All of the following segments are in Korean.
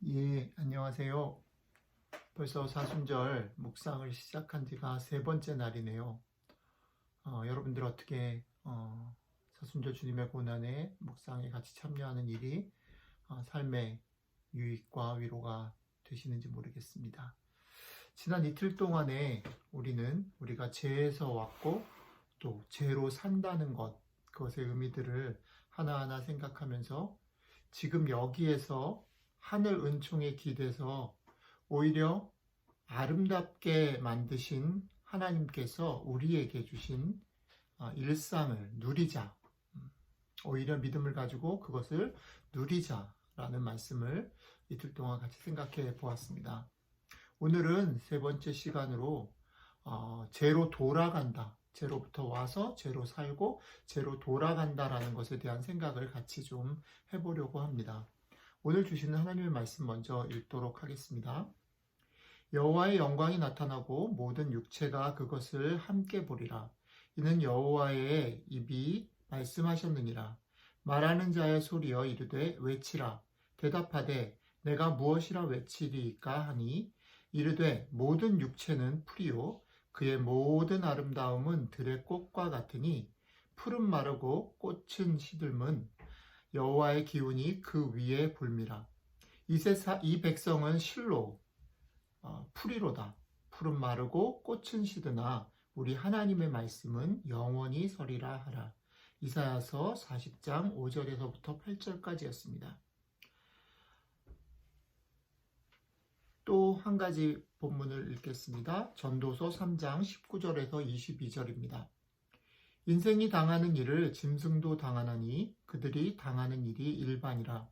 예, 안녕하세요. 벌써 사순절 묵상을 시작한 지가 세 번째 날이네요. 여러분들 어떻게 사순절 주님의 고난에 묵상에 같이 참여하는 일이 삶의 유익과 위로가 되시는지 모르겠습니다. 지난 이틀 동안에 우리가 죄에서 왔고 또 죄로 산다는 그것의 의미들을 하나하나 생각하면서 지금 여기에서 하늘 은총에 기대서 오히려 아름답게 만드신 하나님께서 우리에게 주신 일상을 누리자. 오히려 믿음을 가지고 그것을 누리자라는 말씀을 이틀 동안 같이 생각해 보았습니다. 오늘은 세 번째 시간으로 죄로 돌아간다. 죄로부터 와서 죄로 살고 죄로 돌아간다라는 것에 대한 생각을 같이 좀 해보려고 합니다. 오늘 주시는 하나님의 말씀 먼저 읽도록 하겠습니다. 여호와의 영광이 나타나고 모든 육체가 그것을 함께 보리라. 이는 여호와의 입이 말씀하셨느니라. 말하는 자의 소리여 이르되 외치라. 대답하되 내가 무엇이라 외치리까 하니 이르되 모든 육체는 풀이요 그의 모든 아름다움은 들의 꽃과 같으니 푸른 마르고 꽃은 시들문 여호와의 기운이 그 위에 불미라. 이 백성은 실로 풀이로다. 푸른 마르고 꽃은 시드나 우리 하나님의 말씀은 영원히 서리라 하라. 이사야서 40장 5절에서부터 8절까지였습니다. 또 한 가지 본문을 읽겠습니다. 전도서 3장 19절에서 22절입니다. 인생이 당하는 일을 짐승도 당하나니 그들이 당하는 일이 일반이라.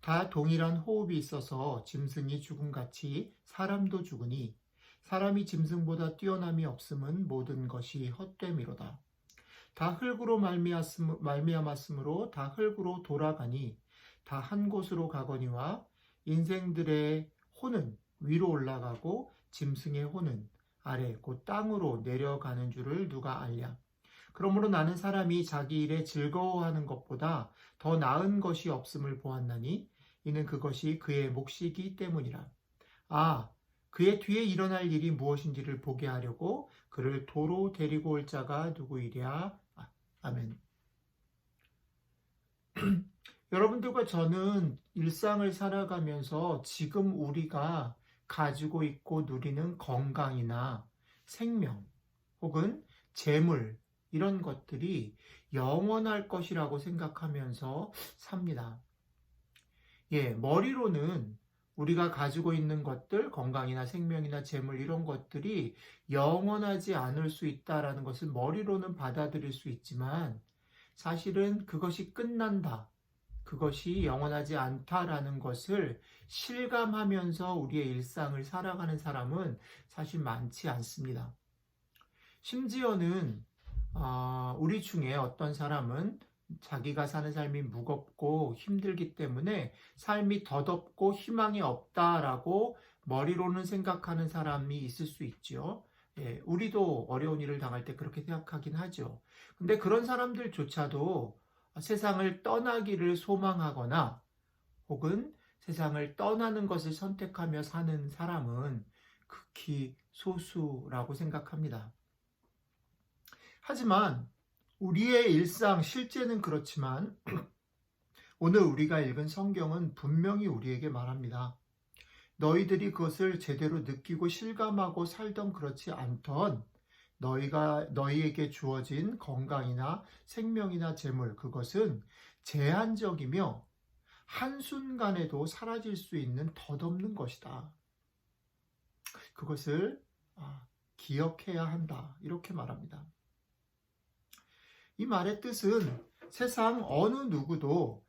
다 동일한 호흡이 있어서 짐승이 죽음같이 사람도 죽으니 사람이 짐승보다 뛰어남이 없음은 모든 것이 헛됨이로다. 다 흙으로 말미암았으므로 다 흙으로 돌아가니 다 한 곳으로 가거니와 인생들의 혼은 위로 올라가고 짐승의 혼은 아래 곧 땅으로 내려가는 줄을 누가 알랴. 그러므로 나는 사람이 자기 일에 즐거워하는 것보다 더 나은 것이 없음을 보았나니 이는 그것이 그의 몫이기 때문이라. 그의 뒤에 일어날 일이 무엇인지를 보게 하려고 그를 도로 데리고 올 자가 누구이랴. 아멘. 여러분들과 저는 일상을 살아가면서 지금 우리가 가지고 있고 누리는 건강이나 생명 혹은 재물 이런 것들이 영원할 것이라고 생각하면서 삽니다. 머리로는 우리가 가지고 있는 것들, 건강이나 생명이나 재물 이런 것들이 영원하지 않을 수 있다라는 것을 머리로는 받아들일 수 있지만 사실은 그것이 끝난다. 그것이 영원하지 않다라는 것을 실감하면서 우리의 일상을 살아가는 사람은 사실 많지 않습니다. 심지어는 우리 중에 어떤 사람은 자기가 사는 삶이 무겁고 힘들기 때문에 삶이 덧없고 희망이 없다라고 머리로는 생각하는 사람이 있을 수 있죠. 우리도 어려운 일을 당할 때 그렇게 생각하긴 하죠. 근데 그런 사람들조차도 세상을 떠나기를 소망하거나 혹은 세상을 떠나는 것을 선택하며 사는 사람은 극히 소수라고 생각합니다. 하지만 우리의 일상, 실제는 그렇지만 오늘 우리가 읽은 성경은 분명히 우리에게 말합니다. 너희들이 그것을 제대로 느끼고 실감하고 살던 그렇지 않던 너희에게 주어진 건강이나 생명이나 재물, 그것은 제한적이며 한순간에도 사라질 수 있는 덧없는 것이다. 그것을 기억해야 한다. 이렇게 말합니다. 이 말의 뜻은 세상 어느 누구도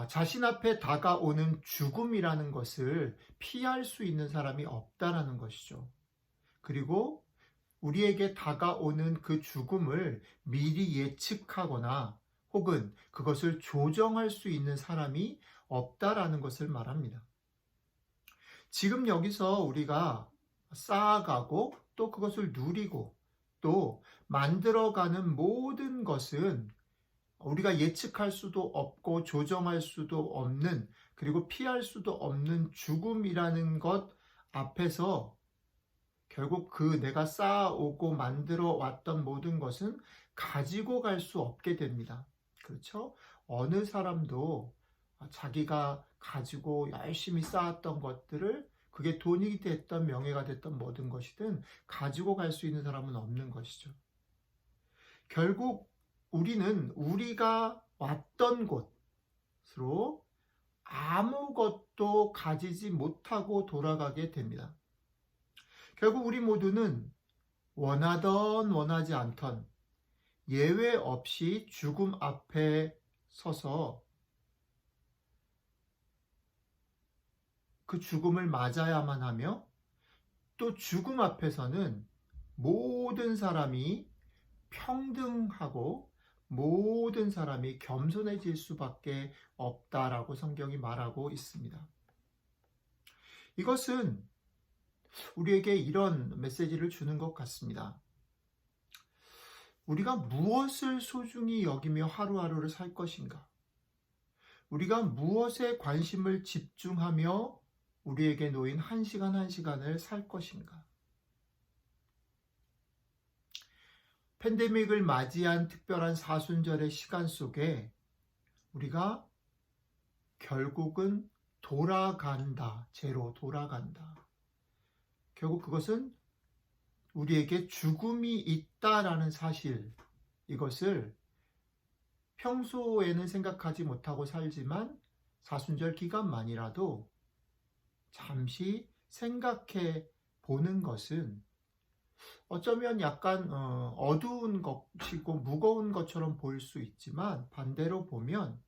자신 앞에 다가오는 죽음이라는 것을 피할 수 있는 사람이 없다라는 것이죠. 그리고 우리에게 다가오는 그 죽음을 미리 예측하거나 혹은 그것을 조정할 수 있는 사람이 없다라는 것을 말합니다. 지금 여기서 우리가 쌓아가고 또 그것을 누리고 또 만들어가는 모든 것은 우리가 예측할 수도 없고 조정할 수도 없는, 그리고 피할 수도 없는 죽음이라는 것 앞에서 결국 그 내가 쌓아오고 만들어 왔던 모든 것은 가지고 갈 수 없게 됩니다. 그렇죠? 어느 사람도 자기가 가지고 열심히 쌓았던 것들을, 그게 돈이 됐던 명예가 됐던 모든 것이든 가지고 갈 수 있는 사람은 없는 것이죠. 결국 우리는 우리가 왔던 곳으로 아무것도 가지지 못하고 돌아가게 됩니다. 결국 우리 모두는 원하던 원하지 않던 예외 없이 죽음 앞에 서서 그 죽음을 맞아야만 하며, 또 죽음 앞에서는 모든 사람이 평등하고 모든 사람이 겸손해질 수밖에 없다라고 성경이 말하고 있습니다. 이것은 우리에게 이런 메시지를 주는 것 같습니다. 우리가 무엇을 소중히 여기며 하루하루를 살 것인가? 우리가 무엇에 관심을 집중하며 우리에게 놓인 한 시간 한 시간을 살 것인가? 팬데믹을 맞이한 특별한 사순절의 시간 속에 우리가 결국은 돌아간다, 제로 돌아간다. 결국 그것은 우리에게 죽음이 있다라는 사실, 이것을 평소에는 생각하지 못하고 살지만 사순절 기간만이라도 잠시 생각해 보는 것은 어쩌면 약간 어두운 것이고 무거운 것처럼 보일 수 있지만, 반대로 보면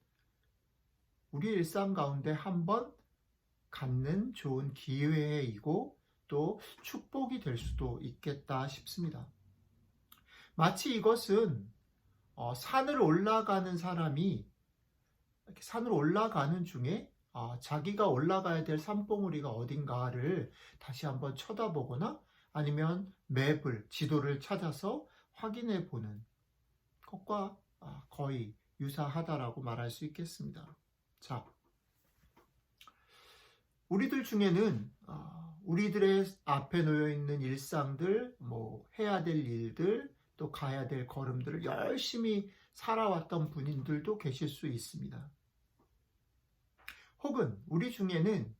우리 일상 가운데 한번 갖는 좋은 기회이고 또 축복이 될 수도 있겠다 싶습니다. 마치 이것은 산을 올라가는 사람이 이렇게 산을 올라가는 중에 자기가 올라가야 될 산봉우리가 어딘가를 다시 한번 쳐다보거나 아니면 맵을, 지도를 찾아서 확인해 보는 것과 거의 유사하다라고 말할 수 있겠습니다. 자, 우리들 중에는 우리들의 앞에 놓여 있는 일상들, 해야 될 일들, 또 가야 될 걸음들을 열심히 살아왔던 분들도 계실 수 있습니다. 혹은 우리 중에는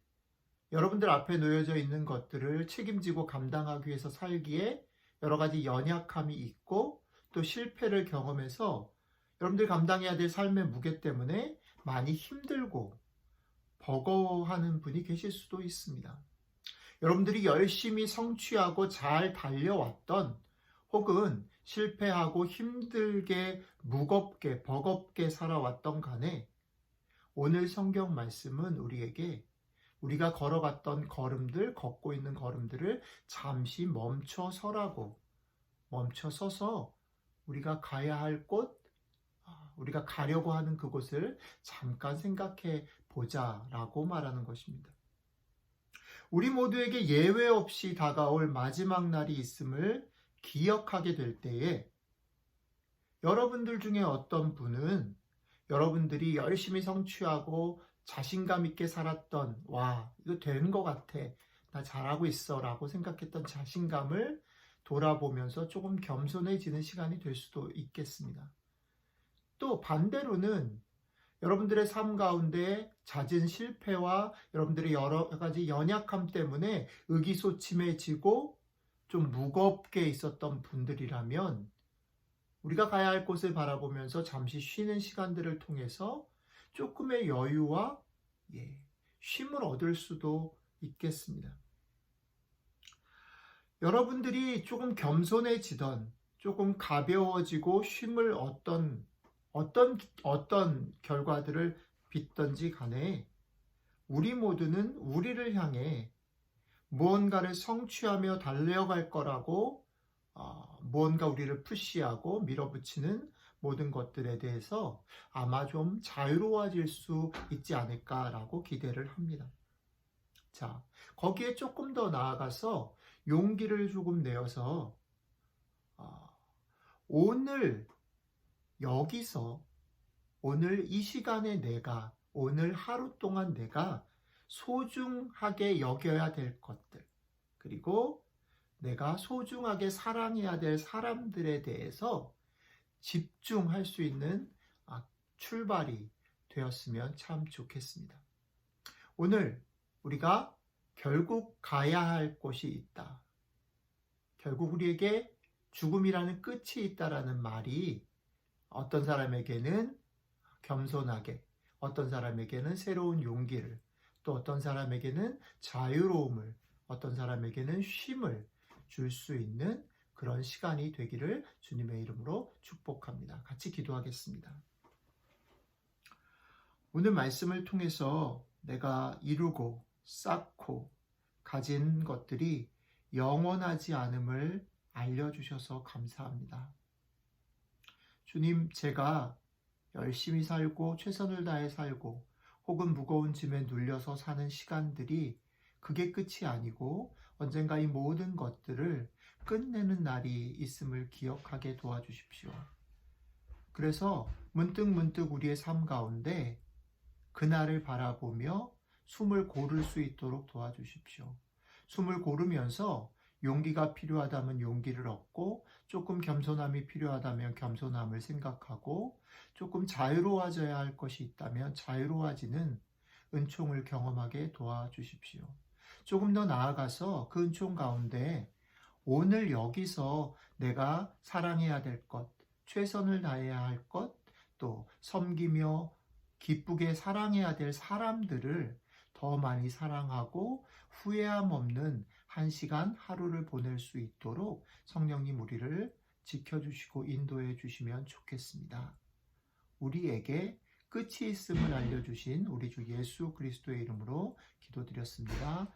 여러분들 앞에 놓여져 있는 것들을 책임지고 감당하기 위해서 살기에 여러 가지 연약함이 있고 또 실패를 경험해서 여러분들이 감당해야 될 삶의 무게 때문에 많이 힘들고 버거워하는 분이 계실 수도 있습니다. 여러분들이 열심히 성취하고 잘 달려왔던, 혹은 실패하고 힘들게 무겁게 버겁게 살아왔던 간에 오늘 성경 말씀은 우리에게 우리가 걸어갔던 걸음들, 걷고 있는 걸음들을 잠시 멈춰서라고, 멈춰서서 우리가 가야 할 곳, 우리가 가려고 하는 그곳을 잠깐 생각해 보자라고 말하는 것입니다. 우리 모두에게 예외 없이 다가올 마지막 날이 있음을 기억하게 될 때에 여러분들 중에 어떤 분은 여러분들이 열심히 성취하고 자신감 있게 살았던, 이거 되는 것 같아, 나 잘하고 있어 라고 생각했던 자신감을 돌아보면서 조금 겸손해지는 시간이 될 수도 있겠습니다. 또 반대로는 여러분들의 삶 가운데 잦은 실패와 여러분들의 여러 가지 연약함 때문에 의기소침해지고 좀 무겁게 있었던 분들이라면 우리가 가야 할 곳을 바라보면서 잠시 쉬는 시간들을 통해서 조금의 여유와 쉼을 얻을 수도 있겠습니다. 여러분들이 조금 겸손해지던, 조금 가벼워지고 쉼을 어떤 결과들을 빚던지 간에 우리 모두는 우리를 향해 무언가를 성취하며 달려갈 거라고 무언가 우리를 푸시하고 밀어붙이는 모든 것들에 대해서 아마 좀 자유로워질 수 있지 않을까라고 기대를 합니다. 자, 거기에 조금 더 나아가서 용기를 조금 내어서 오늘 여기서 오늘 이 시간에 내가, 오늘 하루 동안 내가 소중하게 여겨야 될 것들, 그리고 내가 소중하게 사랑해야 될 사람들에 대해서 집중할 수 있는 출발이 되었으면 참 좋겠습니다. 오늘 우리가 결국 가야 할 곳이 있다. 결국 우리에게 죽음이라는 끝이 있다라는 말이 어떤 사람에게는 겸손하게, 어떤 사람에게는 새로운 용기를, 또 어떤 사람에게는 자유로움을, 어떤 사람에게는 쉼을 줄 수 있는 그런 시간이 되기를 주님의 이름으로 축복합니다. 같이 기도하겠습니다. 오늘 말씀을 통해서 내가 이루고 쌓고 가진 것들이 영원하지 않음을 알려주셔서 감사합니다. 주님, 제가 열심히 살고 최선을 다해 살고 혹은 무거운 짐에 눌려서 사는 시간들이 그게 끝이 아니고 언젠가 이 모든 것들을 끝내는 날이 있음을 기억하게 도와주십시오. 그래서 문득 우리의 삶 가운데 그날을 바라보며 숨을 고를 수 있도록 도와주십시오. 숨을 고르면서 용기가 필요하다면 용기를 얻고, 조금 겸손함이 필요하다면 겸손함을 생각하고, 조금 자유로워져야 할 것이 있다면 자유로워지는 은총을 경험하게 도와주십시오. 조금 더 나아가서 그 은총 가운데 오늘 여기서 내가 사랑해야 될 것, 최선을 다해야 할 것, 또 섬기며 기쁘게 사랑해야 될 사람들을 더 많이 사랑하고 후회함 없는 한 시간 하루를 보낼 수 있도록 성령님 우리를 지켜주시고 인도해 주시면 좋겠습니다. 우리에게 끝이 있음을 알려주신 우리 주 예수 그리스도의 이름으로 기도드렸습니다.